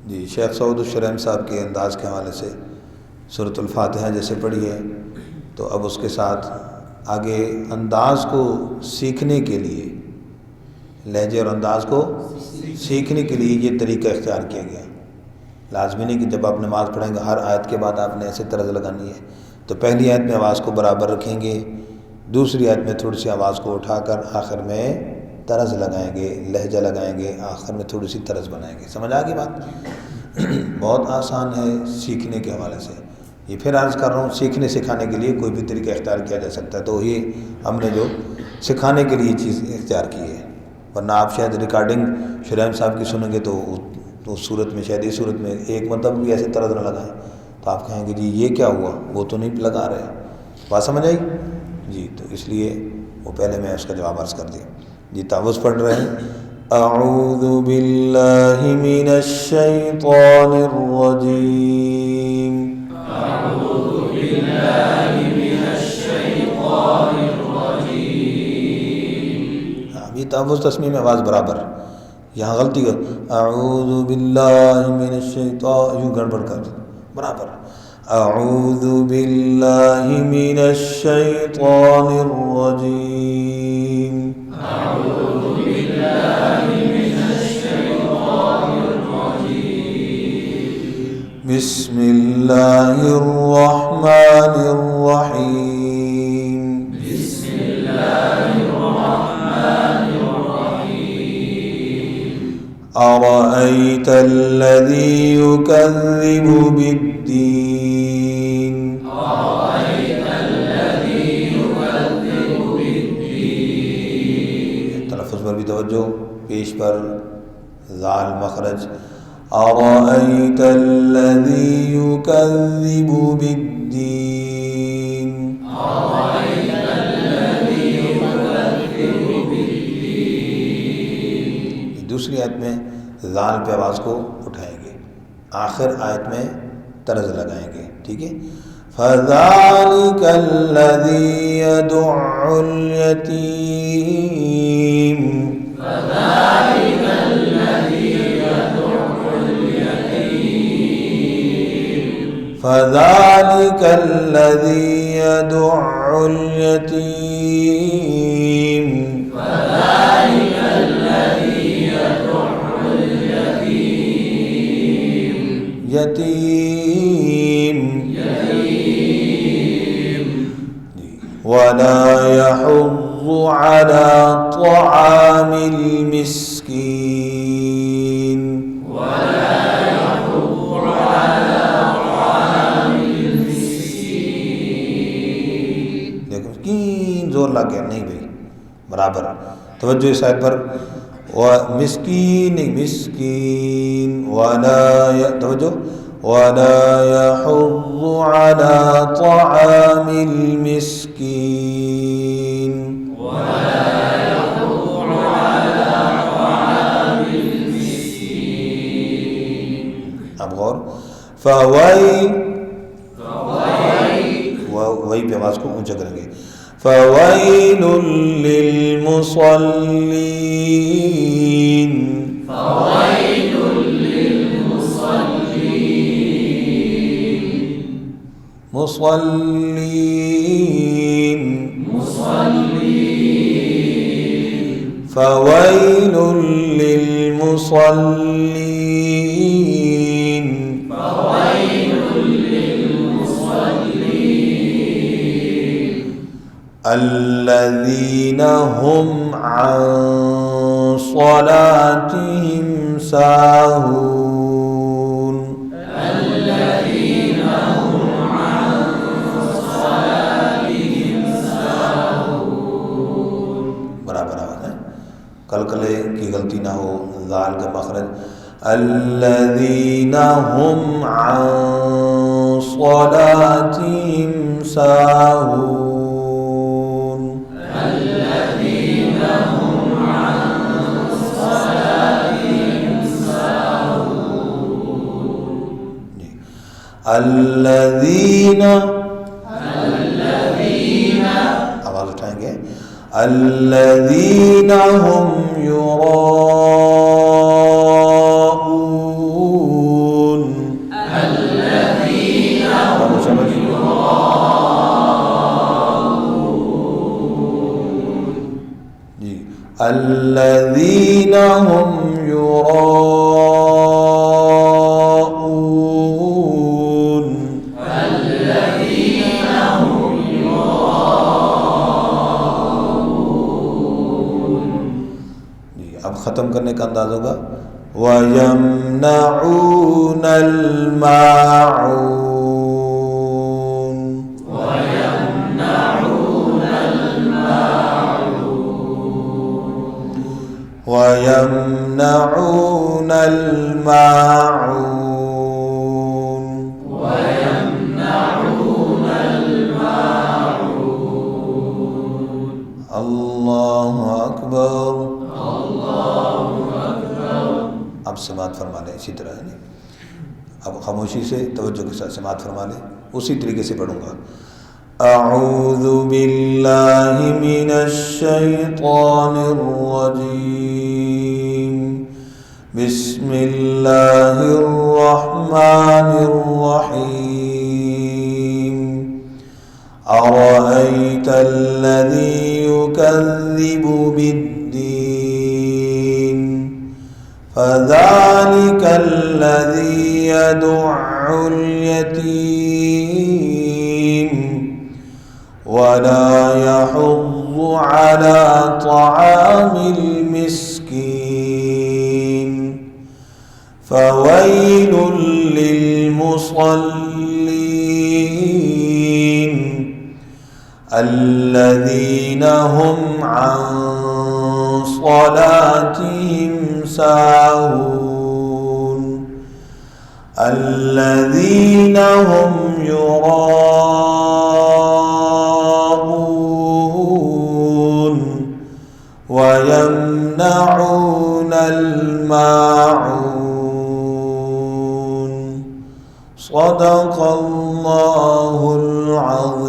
जी शेख सऊद-उश-शरैम साहब के अंदाज़ के हवाले से सूरतुल फातिहा जैसे पढ़ी है, तो अब उसके साथ आगे अंदाज़ को सीखने के लिए, लहजे और अंदाज़ को सीखने के लिए ये तरीका इख्तियार किया गया। लाजमी नहीं कि जब आप नमाज़ पढ़ेंगे हर आयत के बाद आपने ऐसे तर्ज लगानी है। तो पहली आयत में आवाज़ को बराबर रखेंगे, दूसरी आयत में थोड़ी सी आवाज़ को उठाकर आखिर में तर्ज लगाएंगे, लहजा लगाएंगे, आखिर में थोड़ी सी तर्ज बनाएंगे। समझ आ गई बात? बहुत आसान है सीखने के हवाले से। ये फिर अर्ज़ कर रहा हूँ, सीखने सिखाने के लिए कोई भी तरीका इख्तियार किया जा सकता है, तो ये हमने जो सिखाने के लिए चीज़ इख्तियार की है। वरना आप शायद रिकॉर्डिंग शुरैम साहब की सुनेंगे तो उस सूरत में, शायद इस सूरत में एक मतलब भी ऐसे तरह न लगाएं तो आप कहेंगे जी ये क्या हुआ, वो तो नहीं लगा रहे। बात समझ आई जी? तो इसलिए वो पहले मैं उसका जवाब अर्ज़ कर दिया जी। तावुज़ पढ़ रहे हैं, अऊज़ु बिल्लाहि मिनश शैतानिर रजीम, अऊज़ु बिल्लाहि मिनश शैतानिर रजीम। ये तावुज़ तस्मीह में आवाज़ बराबर, यहाँ गलती कर, अऊज़ु बिल्लाहि मिनश शैतान, यूँ गड़बड़ कर बराबर, अऊज़ु बिल्लाहि मिनश शैतानिर रजीम, अऊज़ु बिल्लाहि मिनश शैतानिर रजीम, बिस्मिल्लाहिर रहमानिर रहीम, बिस्मिल्लाहिर रहमानिर रहीम, अरअयतल्लज़ी युकज़्ज़िबु बिद्दीन, अरअयतल्लज़ी युकज़्ज़िबु बिद्दीन। तलफ़्फ़ुज़ पर भी तवज्जो, पेश पर ज़ाल मखरज, अरअयतल्लज़ी युकज़्ज़िबु बिद्दीन, अरअयतल्लज़ी युकज़्ज़िबु बिद्दीन। दूसरी आयत में ज़ाल पे आवाज़ को उठाएंगे, आखिर आयत में तर्ज लगाएंगे, ठीक है। फ़ज़ालिकल्लज़ी यदुउल यतीम, फ़ज़ालिकल्लज़ी यदुउल यतीम, फ़ज़ालिकल्लज़ी यदुउल यतीम, फ़ज़ालिकल्लज़ी यदुउल यतीम, यतीम यतीम, वला यहुज़्ज़ु अला तआमिल मिस्कीन, वला यहुज़्ज़ु अला तआमिल मिस्कीन। देखो मिस्कीन जोर लग गया, नहीं भाई बराबर तवज्जो इस आयत पर, व मिस्कीन नहीं मिस्कीन, वला तवज्जो, वला यहुज़्ज़ु अला तआमिल मिस्कीन, वला यहुज़्ज़ु अला तआमिल मिस्कीन। अब गौर, फ़वैल, वही पे आवाज़ को ऊंचा करेंगे, फ़वैलुल लिलमुसल्लीन, फ़वैलुल लिलमुसल्लीन, मुसल्लीन मुसल्लीन, फ़वैलुल लिलमुसल्लीन, फ़वैलुल लिलमुसल्लीन, अल्लज़ीना हुम अन सलातिहिम साहून, अल्लज़ीना हुम अन सलातिहिम साहून। बराबर आवाज़ है, कलकले की गलती ना हो, ज़ाल का मखरज, अल्लज़ीना हुम अन सलातिहिम साहून, अल्लज़ीना हुम अन सलातिहिम साहून, अल्लज़ीना, अल्लज़ीना आवाज़ उठाएंगे, अल्लज़ीना हुम युराऊन, الذین هم یراؤون الذین هم یراؤون. اب ختم کرنے کا انداز ہوگا وَيَمْنَعُونَ الْمَاعُونَ وَيَمْنَعُونَ الْمَاعُونَ وَيَمْنَعُونَ الْمَاعُونَ وَيَمْنَعُونَ الْمَاعُونَ. اللہ اکبر. اللہ اکبر. اب سماعت فرما لیں اسی طرح ہے نا. اب خاموشی سے توجہ کے ساتھ سماعت فرما لیں. اسی طریقے سے پڑھوں گا. اعوذ باللہ من الشیطان الرجیم. بسم اللہ الرحمن الرحیم. أرأيت الذي يكذب بالدين فذلك الذي يدع اليتيم ولا يحض على طعام المسكين فويل للمصلين الذين هم عن صلاتهم ساهون الذين هم يراءون ويمنعون الماعون. صدق الله العظيم.